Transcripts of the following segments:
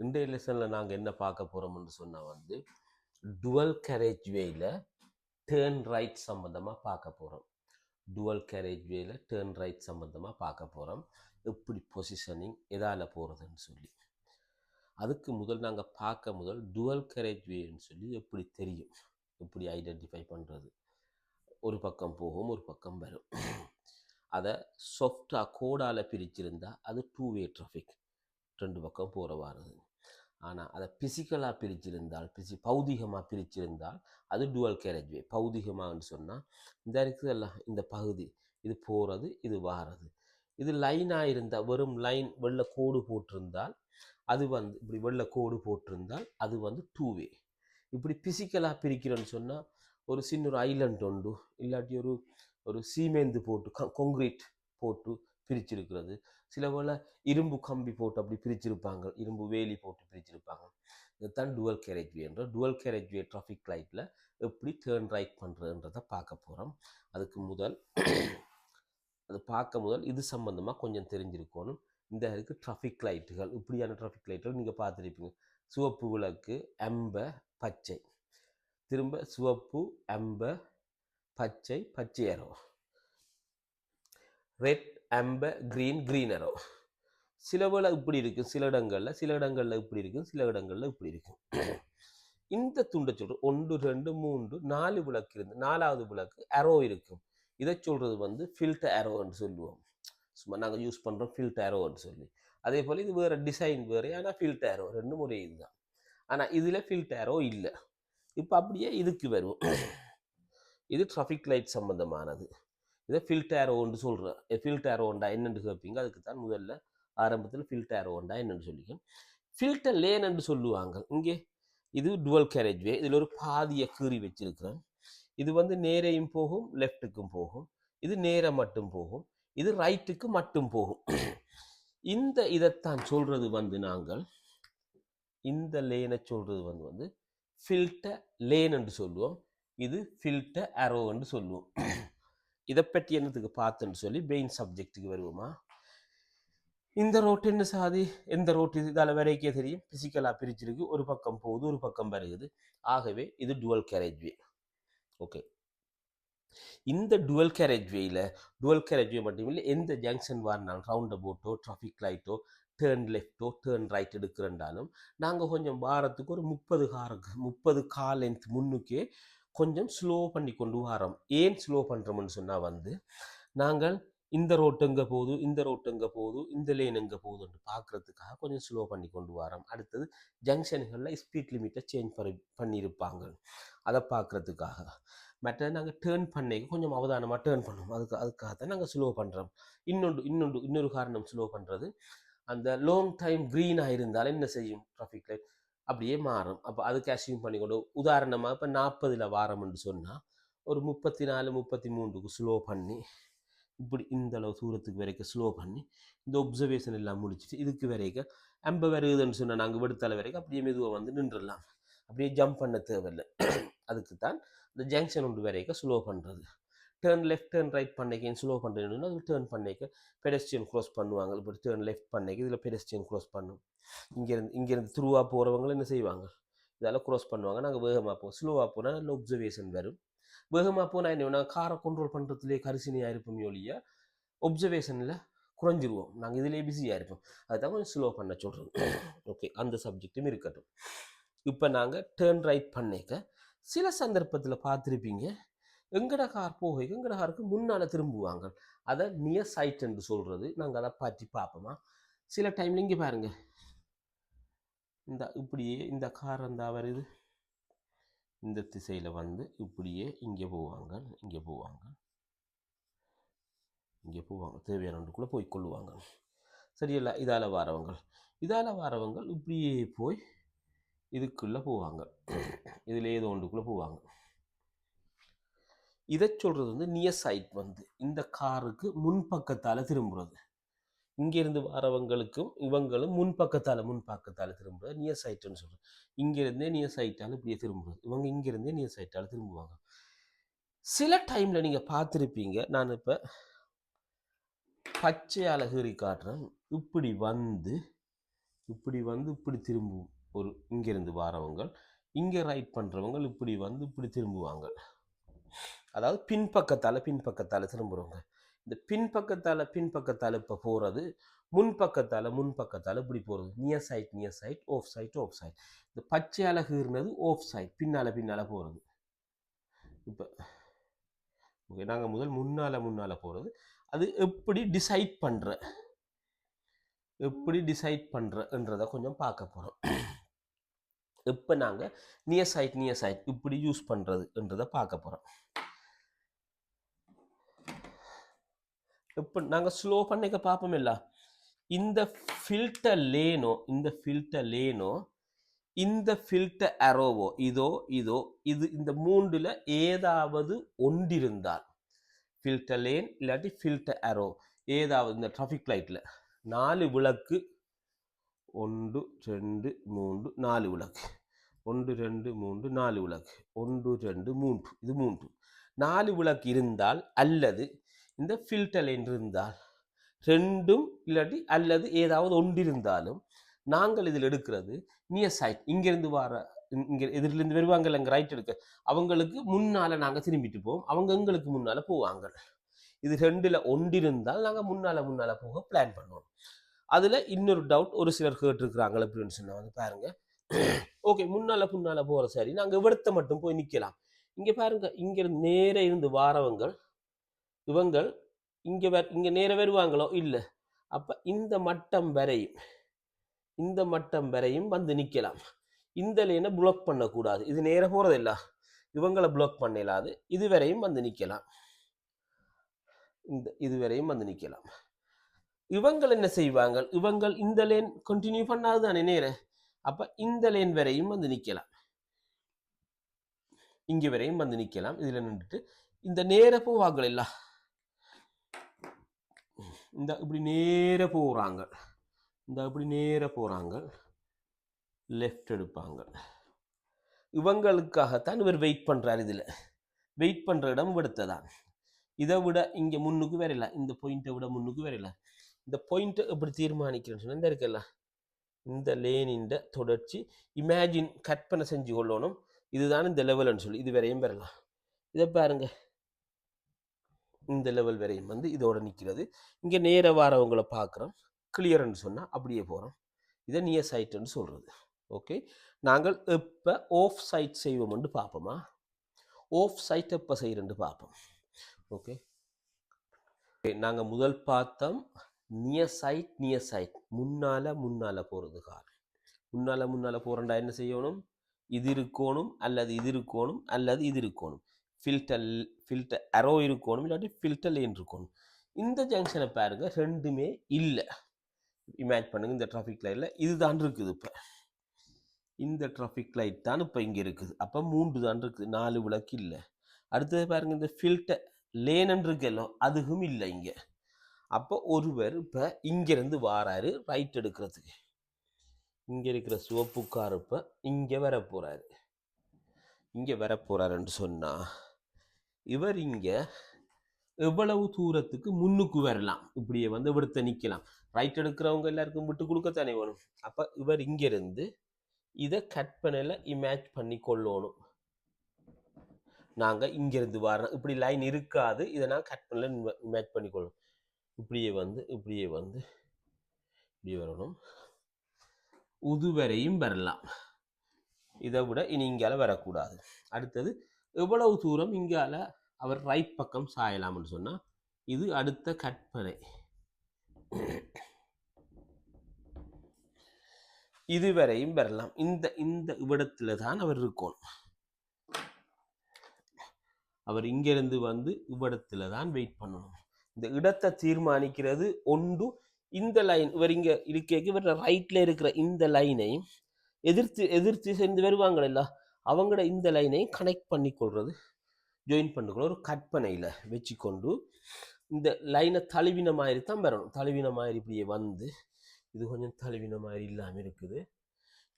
இன்றைய லெசனில் நாங்கள் என்ன பார்க்க போகிறோம்னு சொன்னால் வந்து டுவல் கேரேஜ் வேயில் டேர்ன் ரைட் சம்மந்தமாக பார்க்க போகிறோம். டுவல் கேரேஜ் வேயில் டேர்ன் ரைட் சம்மந்தமாக பார்க்க போகிறோம். எப்படி பொசிஷனிங் எதால் போகிறதுன்னு சொல்லி அதுக்கு முதல் நாங்கள் முதல் டுவல் கேரேஜ் வேன்னு சொல்லி எப்படி தெரியும், எப்படி ஐடென்டிஃபை பண்ணுறது. ஒரு பக்கம் போகும், ஒரு பக்கம் வரும். அதை சாஃப்டாக கோடால் பிரிச்சிருந்தா அது டூ வே டிராஃபிக், ரெண்டு பக்கம் போகிற வாருது. ஆனால் அதை பிசிக்கலாக பிரிச்சிருந்தால், பௌதிகமாக பிரிச்சிருந்தால் அது டுவல் கேரேஜ் வே. பௌதிகமாகனு சொன்னால் இந்த இருக்குதெல்லாம் இந்த பகுதி, இது போகிறது இது வாரது. இது லைனாக இருந்தால், வெறும் லைன் வெள்ளை கோடு போட்டிருந்தால் அது வந்து இப்படி வெள்ளை கோடு போட்டிருந்தால் அது வந்து டூ வே. இப்படி பிசிக்கலாக பிரிக்கிறோன்னு சொன்னால் ஒரு சின்ன ஒரு ஐலண்ட் உண்டு, இல்லாட்டி ஒரு சீமேந்து போட்டு கான்கிரீட் போட்டு பிரிச்சிருக்கிறது. சில போல் இரும்பு கம்பி போட்டு அப்படி பிரிச்சிருப்பாங்க, இரும்பு வேலி போட்டு பிரிச்சிருப்பாங்க. இதுதான் டுவல் கேரேஜ் வேன்ற. டுவல் கேரேஜ் வே டிராஃபிக் லைட்டில் எப்படி டேர்ன் ரைட் பண்ணுறதுன்றதை பார்க்க போகிறோம். அதுக்கு முதல் இது சம்மந்தமாக கொஞ்சம் தெரிஞ்சிருக்கணும். இந்த இதுக்கு டிராஃபிக் லைட்டுகள், இப்படியான டிராஃபிக் லைட்டுகள் நீங்கள் பார்த்துருப்பீங்க. சிவப்பு விளக்கு, அம்பை, பச்சை, திரும்ப சிவப்பு, அம்பை, பச்சை, பச்சை அரோ, ரெட், அம்பர், கிரீன் அரோ. சில வேளை இப்படி இருக்கும், சில இடங்களில் இப்படி இருக்கும், சில இடங்களில் இப்படி இருக்கும். இந்த துண்டை சொல்றது 1 2 3 4 விளக்கு இருந்து 4வது விளக்கு அரோ இருக்கும். இதை சொல்றது வந்து ஃபில்டர் அரோன்னு சொல்லுவோம். சும்மா நாங்கள் யூஸ் பண்ணுறோம் ஃபில்டர் அரோன்னு சொல்லி. அதே போல் இது வேறு டிசைன் வேறு, ஆனால் ஃபில்டர் அரோ ரெண்டும் ஒரே இதுதான். ஆனால் இதில் ஃபில்டர் அரோ இல்லை. இப்போ அப்படியே இதுக்கு வருவோம். இது டிராஃபிக் லைட் சம்பந்தமானது. இதை ஃபில்டர் அரோன்னு சொல்கிறேன். ஃபில்டர் அரோண்டா என்னென்னு கேட்பீங்க. அதுக்கு தான் முதல்ல ஆரம்பத்தில் ஃபில்டர் அரோண்டா என்னென்னு சொல்லிக்கணும். ஃபில்டர் லேன் என்று சொல்லுவாங்க. இங்கே இது டுவல் கேரேஜ் வே. இதில் ஒரு பாதியை கீறி வச்சிருக்கிறேன். இது வந்து நேரையும் போகும், லெஃப்ட்டுக்கும் போகும். இது நேர மட்டும் போகும், இது ரைட்டுக்கு மட்டும் போகும். இந்த இதைத்தான் சொல்றது வந்து நாங்கள் இந்த லேனை சொல்றது வந்து ஃபில்டர் லேன் என்று சொல்லுவோம். இது ஃபில்டர் அரோ என்று சொல்லுவோம். இதை பற்றி என்னத்துக்கு பார்த்துன்னு சொல்லி மெயின் சப்ஜெக்டுக்கு வருவோமா. இந்த ரோட்டு என்ன சாதி, எந்த ரோட்டு இது, இதால் வரைக்கே தெரியும். பிசிக்கலாக பிரிச்சிருக்கு, ஒரு பக்கம் போகுது, ஒரு பக்கம் வருகுது. ஆகவே இது டுவல் கேரேஜ் வே. ஓகே, இந்த டுவல் கேரேஜ் வே மட்டும் இல்லை, எந்த ஜங்ஷன் வரனாலும் ரவுண்ட் அபவுட்டோ, டிராஃபிக் லைட்டோ, டேர்ன் லெஃப்டோ, டேர்ன் ரைட் எடுக்கிறண்டாலும் நாங்கள் கொஞ்சம் வாரத்துக்கு ஒரு 30 கால் லென்த் முன்னுக்கே கொஞ்சம் ஸ்லோ பண்ணி கொண்டு வரோம். ஏன் ஸ்லோ பண்ணுறோம்னு சொன்னால் வந்து நாங்கள் இந்த ரோட்டு எங்கே போகுது, இந்த ரோட்டு எங்கே போகுது, இந்த லேன் எங்கே போகுதுன்னு பார்க்குறதுக்காக கொஞ்சம் ஸ்லோ பண்ணி கொண்டு வரோம். அடுத்தது ஜங்ஷன்களில் ஸ்பீட் லிமிட்டை சேஞ்ச் பண்ணியிருப்பாங்க, அதை பார்க்குறதுக்காக. மற்ற நாங்கள் டேர்ன் பண்ணிக்க கொஞ்சம் அவதானமாக டேர்ன் பண்ணுவோம். அதுக்காகத்தான் நாங்கள் ஸ்லோ பண்ணுறோம். இன்னொரு காரணம் ஸ்லோ பண்ணுறது, அந்த லாங் டைம் க்ரீனாக இருந்தாலும் என்ன செய்யும், டிராஃபிக் லைட் அப்படியே மாறும். அப்போ அதுக்கு அசியூம் பண்ணிக்கொண்டு, உதாரணமாக இப்போ 40ல் வாரம்னு சொன்னால் ஒரு 34 33க்கு ஸ்லோ பண்ணி இப்படி இந்த அளவு தூரத்துக்கு வரைக்கும் ஸ்லோ பண்ணி இந்த ஒப்சர்வேஷன் எல்லாம் முடிச்சுட்டு இதுக்கு வரைக்கும் 50 வருதுன்னு சொன்னால் நாங்கள் விடுத்தலை வரைக்கும் அப்படியே மெதுவாக வந்து நின்றுடலாம். அப்படியே ஜம்ப் பண்ண தேவையில்லை. அதுக்கு தான் இந்த ஜங்ஷன் ஒன்று வரைக்கும் ஸ்லோ பண்ணுறது. டேர்ன் லெஃப்ட் டேர்ன் ரைட் பண்ணிக்க ஸ்லோ பண்ணுறதுன்னா அது டேர்ன் பண்ணிக்க பெடஸ்ட்ரியன் க்ராஸ் பண்ணுவாங்க. இப்போ டேர்ன் லெஃப்ட் பண்ணிக்க இதில் பெடஸ்ட்ரியன் க்ராஸ் பண்ணும். இங்கேருந்து த்ரூவாக போகிறவங்களும் என்ன செய்வாங்க, இதெல்லாம் க்ராஸ் பண்ணுவாங்க. நாங்கள் வேகமாக போவோம். ஸ்லோவாக போனால் நல்ல ஒப்சர்வேஷன் வரும். வேகமாக போனால் என்ன, நாங்கள் காரை கண்ட்ரோல் பண்ணுறதுலேயே கரிசனையாக இருப்போம் ஒழிய ஒப்சர்வேஷனில் குறைஞ்சிருவோம். நாங்கள் இதிலே பிஸியாக இருப்போம். அதுதான் கொஞ்சம் ஸ்லோ பண்ண சொல்கிறோம். ஓகே, அந்த சப்ஜெக்டும் இருக்கட்டும். இப்போ நாங்கள் டேர்ன் ரைட் பண்ணிக்க சில சந்தர்ப்பத்தில் பார்த்துருப்பீங்க, எங்கட கார் எங்கட காருக்கு முன்னால் திரும்புவாங்க. அதை நியர் சைட் என்று சொல்கிறது. நாங்கள் அதை பற்றி பார்ப்போமா. சில டைமில் இங்கே பாருங்கள், இந்த இப்படியே இந்த கார் இருந்தால் வருது, இந்த திசையில் வந்து இப்படியே இங்கே போவாங்க தேவையான ஒன்றுக்குள்ளே போய் கொள்ளுவாங்க. சரியில்லை, இதால் வாரவங்க இப்படியே போய் இதுக்குள்ளே போவாங்க, இதில் ஏதோ ஒன்றுக்குள்ளே போவாங்க. இதை சொல்கிறது வந்து நியர் சைட். வந்து இந்த காருக்கு முன்பக்கத்தால் திரும்புறது. இங்கேருந்து வரவங்களுக்கும் இவங்களும் முன்பக்கத்தால் திரும்புறது நியர் சைட்டுன்னு சொல்கிறோம். இங்கேருந்தே நியர் சைட்டால் இப்படியே திரும்புறது, இவங்க இங்கேருந்தே நியர் சைட்டால் திரும்புவாங்க. சில டைமில் நீங்கள் பார்த்துருப்பீங்க, நான் இப்போ பச்சையால் கீறி காட்டுறேன், இப்படி வந்து இப்படி வந்து இப்படி திரும்பும். ஒரு இங்கிருந்து வாரவங்க இங்கே ரைட் பண்ணுறவங்க இப்படி வந்து இப்படி திரும்புவாங்க. அதாவது பின்பக்கத்தால் திரும்புகிறவங்க. இந்த பின்பக்கத்தால் இப்போ போகிறது, முன்பக்கத்தால் இப்படி போகிறது. Near side off side. இந்த பச்சையால் கீறினது ஆஃப் சைட், பின்னால் போகிறது. இப்போ ஓகே, நாங்கள் முதல் முன்னால் போகிறது. அது எப்படி டிசைட் பண்ணுறன்றதை கொஞ்சம் பார்க்க போகிறோம். இப்போ நாங்கள் நியர் சைட் இப்படி யூஸ் பண்ணுறதுன்றதை பார்க்க போகிறோம். இப்போ நாங்கள் ஸ்லோ பண்ணிக்க பார்ப்போமில்ல. இந்த ஃபில்டர் லேனோ இந்த ஃபில்டர் அரோவோ இது இந்த மூன்றில் ஏதாவது ஒன்றிருந்தால், ஃபில்டர் லேன் இல்லாட்டி ஃபில்டர் அரோ ஏதாவது, இந்த டிராஃபிக் லைட்டில் 4 விளக்கு 1 2 3 4 விளக்கு 1 2 3 4 விளக்கு 1 2 3 இது 4 விளக்கு இருந்தால், அல்லது இந்த ஃபில்டர் லைன் இருந்தால், ரெண்டும் இல்லாட்டி அல்லது ஏதாவது ஒன்றிருந்தாலும் நாங்கள் இதில் எடுக்கிறது நியர் சைட். இங்கிருந்து இங்கே எதிரிலிருந்து வருவாங்கல்ல, அங்கே ரைட் எடுக்க, அவங்களுக்கு முன்னால் நாங்கள் திரும்பிட்டு போவோம், அவங்க எங்களுக்கு முன்னால் போவாங்க. இது ரெண்டில் ஒன்றிருந்தால் நாங்கள் முன்னால் போக பிளான் பண்ணுவோம். அதில் இன்னொரு டவுட் ஒரு சிலர் கேட்டிருக்கிறாங்க. அப்படின்னு சொன்னால் வந்து பாருங்க, ஓகே முன்னால் போகிற சரி, நாங்கள் விடத்தை மட்டும் போய் நிற்கலாம். இங்கே பாருங்க, இங்கே நேர இருந்து வாரவங்கள் இவங்கள் இங்கே நேர வருவாங்களோ இல்லை. அப்போ இந்த மட்டம் வரையும் வந்து நிற்கலாம். இந்த லேனை பிளாக் பண்ணக்கூடாது. இது நேர போகிறதில்ல, இவங்களை பிளாக் பண்ணலாது. இதுவரையும் வந்து நிற்கலாம். இதுவரையும் வந்து நிற்கலாம். இவங்கள் என்ன செய்வாங்க, இவங்கள் இந்த லேன் கண்டினியூ பண்ணாது தானே நேர. அப்போ இந்த லேன் வரையும் வந்து நிற்கலாம், இங்கே வரையும் வந்து நிற்கலாம். இதில் நின்றுட்டு இந்த நேர போவாங்கள் இல்ல, இந்த இப்படி நேர போகிறாங்க, லெஃப்ட் எடுப்பாங்க. இவங்களுக்காகத்தான் இவர் வெயிட் பண்ணுறார். இதில் வெயிட் பண்ணுற இடம் விடுத்ததான். இதை விட இங்கே முன்னுக்கு வரல, இந்த பாயிண்ட்டை விட முன்னுக்கு வரல. இந்த பாயிண்ட்டை எப்படி தீர்மானிக்கிறேன்னு சொன்னால், இந்த இருக்குல்ல, இந்த லேனின் தொடர்ச்சி இமேஜின் கற்பனை செஞ்சு கொள்ளணும். இதுதான் இந்த லெவல்னு சொல்லி இது வரையும் வரலாம். இதை பாருங்க, இந்த லெவல் வரையும் வந்து இதோட நிற்கிறது. இங்கே நேர வாரவங்களை பார்க்குறோம், கிளியர்ன்னு சொன்னால் அப்படியே போகிறோம். இதை நியர் சைட்டுன்னு சொல்கிறது. ஓகே, நாங்கள் எப்போ ஆஃப் சைட் செய்வோம்னு பார்ப்போமா? ஆஃப் சைட் எப்போ செய்கிறேன்னு பார்ப்போம். ஓகே, நாங்கள் முதல் பார்த்தோம் நியர் சைட் முன்னால் போகிறது. முன்னால் போகிறண்டா என்ன செய்யணும்? இது இருக்கணும், அல்லது இது இருக்கணும், அல்லது இது இருக்கணும். ஃபில்டர் அரோ இருக்கணும், இல்லாட்டி ஃபில்டர் லேன் இருக்கணும். இந்த ஜங்ஷனை பாருங்க, ரெண்டுமே இல்லை. இமேஜ் பண்ணுங்க, இந்த டிராஃபிக் லைட்டில் இதுதான் இருக்குது. இப்போ இந்த டிராஃபிக் லைட் தான் இப்போ இங்கே இருக்குது. அப்போ 3 தான் இருக்குது, 4 விளக்கு இல்லை. அடுத்தது பாருங்க, இந்த ஃபில்டர் லேன் இருக்குல்லோ, அதுவும் இல்லை இங்கே. அப்போ ஒருவர் இப்போ இங்கேருந்து வாராரு ரைட் எடுக்கிறதுக்கு. இங்கே இருக்கிற சிவப்பு கார் இப்போ இங்கே வரப்போறாருன்னு சொன்னால், இவர் இங்கே எவ்வளவு தூரத்துக்கு முன்னுக்கு வரலாம்? இப்படியே வந்து விடுத்த நிற்கலாம். ரைட் எடுக்கிறவங்க எல்லாருக்கும் விட்டு கொடுக்கத்தானே வேணும். அப்போ இவர் இங்கேருந்து இதை கற்பனையில் இமேஜ் பண்ணி கொள்ளணும். நாங்கள் இங்கேருந்து வரோம், இப்படி லைன் இருக்காது, இதை நான் கற்பனையில் இமேஜ் பண்ணிக்கொள்ளணும். இப்படியே வந்து இப்படி வரணும். உதுவரையும் வரலாம், இதை விட இனி இங்கால வரக்கூடாது. அடுத்தது எவ்வளவு தூரம் இங்கால அவர் ரைட் பக்கம் சாயலாம்னு சொன்னால், இது அடுத்த கற்பனை. இதுவரையும் வரலாம். இந்த இடத்துல தான் அவர் இருக்கணும். அவர் இங்கிருந்து வந்து இவ்விடத்துல தான் வெயிட் பண்ணணும். இந்த இடத்தை தீர்மானிக்கிறது ஒன்று இந்த லைன். இவர் இங்கே இருக்க இவர் ரைட்ல இருக்கிற இந்த லைனையும் எதிர்த்து சேர்ந்து வருவாங்களா, அவங்களோட இந்த லைனையும் கனெக்ட் பண்ணி கொள்வது, ஜாயின் பண்ணிக்கொள்ள ஒரு கற்பனையில் வச்சுக்கொண்டு இந்த லைனை தழுவின மாதிரி தான் வரணும். தழுவின மாதிரி இப்படியே வந்து, இது கொஞ்சம் தழுவின மாதிரி இல்லாமல் இருக்குது,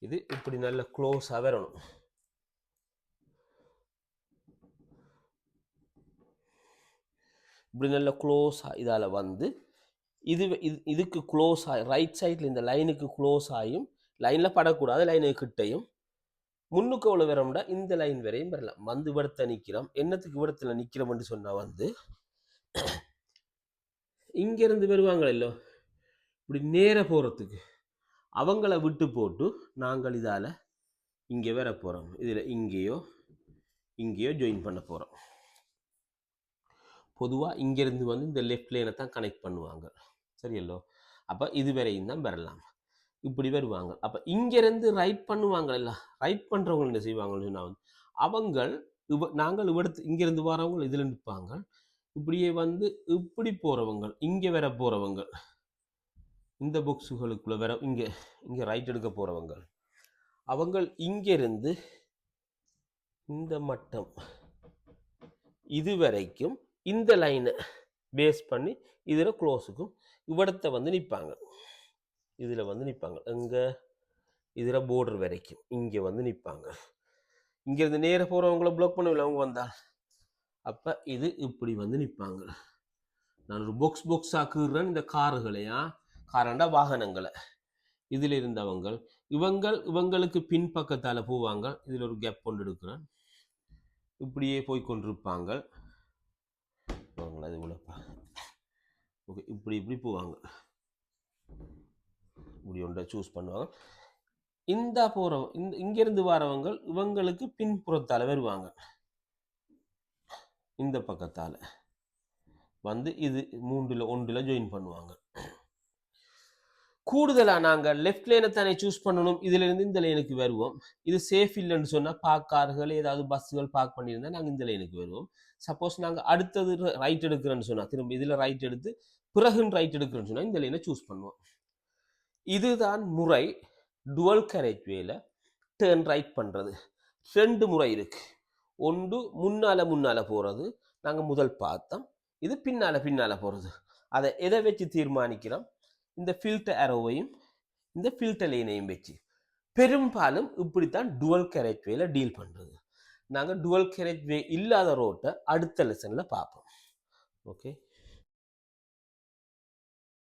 இது இப்படி நல்ல க்ளோஸாக வரணும். இப்படி நல்ல க்ளோஸாக இதால் வந்து இதுக்கு க்ளோஸ் ஆகி ரைட் சைடில் இந்த லைனுக்கு க்ளோஸ் ஆகியும் லைனில் படக்கூடாது, லைனுக்கு கிட்டையும் முன்னுக்கு எவ்வளோ வரோம்னா இந்த லைன் வரையும் வரலாம். வந்து விடத்தை நிற்கிறோம். என்னத்துக்கு விடத்தில் நிற்கிறோம்னு சொன்னால் வந்து இங்கேருந்து வருவாங்களோ இல்லை இப்படி நேர போகிறதுக்கு அவங்கள விட்டு போட்டு நாங்கள் இதால் இங்கே வர போகிறோம். இதில் இங்கேயோ ஜாயின் பண்ண போகிறோம். பொதுவாக இங்கேருந்து வந்து இந்த லெஃப்ட் லைனை தான் கனெக்ட் பண்ணுவாங்க, சரியல்லோ? அப்போ இது வரையும் தான் வரலாம், இப்படி வருவாங்க. அப்போ இங்கேருந்து ரைட் பண்ணுவாங்கல்ல, ரைட் பண்ணுறவங்க என்ன செய்வாங்கன்னு சொன்னால் வந்து அவங்கள் நாங்கள் இவ்வளத்து இங்கேருந்து வரவங்க இதில் நிற்பாங்க. இப்படியே வந்து இப்படி போகிறவங்க, இங்கே வர போகிறவங்க, இந்த பாக்ஸுகளுக்குள்ளே வர இங்கே ரைட் எடுக்க போகிறவங்க, அவங்க இங்கேருந்து இந்த மட்டம் இது வரைக்கும் இந்த லைனை பேஸ் பண்ணி இதில் க்ளோஸுக்கும் இவ்விடத்தை வந்து நிற்பாங்க. இதில் வந்து நிற்பாங்க எங்கே இதில் போர்டர் வரைக்கும் இங்கே வந்து நிற்பாங்க. இங்கேருந்து நேர போகிறவங்கள பிளாக் பண்ணவில்லை அவங்க வந்தால். அப்போ இது இப்படி வந்து நிற்பாங்க. நான் ஒரு பாக்ஸ் ஆக்குறேன் இந்த காருகளையா, காரண்டா வாகனங்களை. இதில் இருந்தவங்க இவங்களுக்கு பின்பக்கத்தால் போவாங்க. இதில் ஒரு கேப் கொண்டு எடுக்கிறேன், இப்படியே போய் கொண்டிருப்பாங்க. அது இவ்வளோப்பா ஓகே, இப்படி போவாங்க, இப்படி ஒன்றை சூஸ் பண்ணுவாங்க. இந்த போகிறவங்க இங்கேருந்து வரவங்க இவங்களுக்கு பின்புறத்தால் வருவாங்க. இந்த பக்கத்தால் வந்து இது 3ல் 1 ஜாயின் பண்ணுவாங்க. கூடுதலாக நாங்கள் லெஃப்ட் லைனை தானே சூஸ் பண்ணணும். இதிலிருந்து இந்த லைனுக்கு வருவோம். இது சேஃப் இல்லைன்னு சொன்னால் கார்கள் ஏதாவது பஸ்ஸுகள் பார்க் பண்ணியிருந்தால் நாங்கள் இந்த லைனுக்கு வருவோம். சப்போஸ் நாங்கள் அடுத்தது ரைட் எடுக்கிறேன்னு சொன்னால் திரும்ப இதில் ரைட் எடுத்து பிறகுன்னு ரைட் எடுக்கிறேன்னு சொன்னால் இந்த லைனை சூஸ் பண்ணுவோம். இதுதான் முறை. டுவல் கேரேஜ் வேல டேர்ன் ரைட் பண்ணுறது 2 முறை இருக்குது. ஒன்று முன்னால் போகிறது, நாங்கள் முதல் பார்த்தோம். இது பின்னால் போகிறது. அதை எதை வச்சு தீர்மானிக்கிறோம்? இந்த ஃபில்டர் அரோவையும் இந்த ஃபில்டர் லைனையும் வச்சு. பெரும்பாலும் இப்படித்தான் டுவல் கேரேஜ் வேல டீல் பண்ணுறது. நாங்கள் டுவல் கேரேஜ் வே இல்லாத ரோட்டை அடுத்த லெசனில் பார்ப்போம். ஓகே.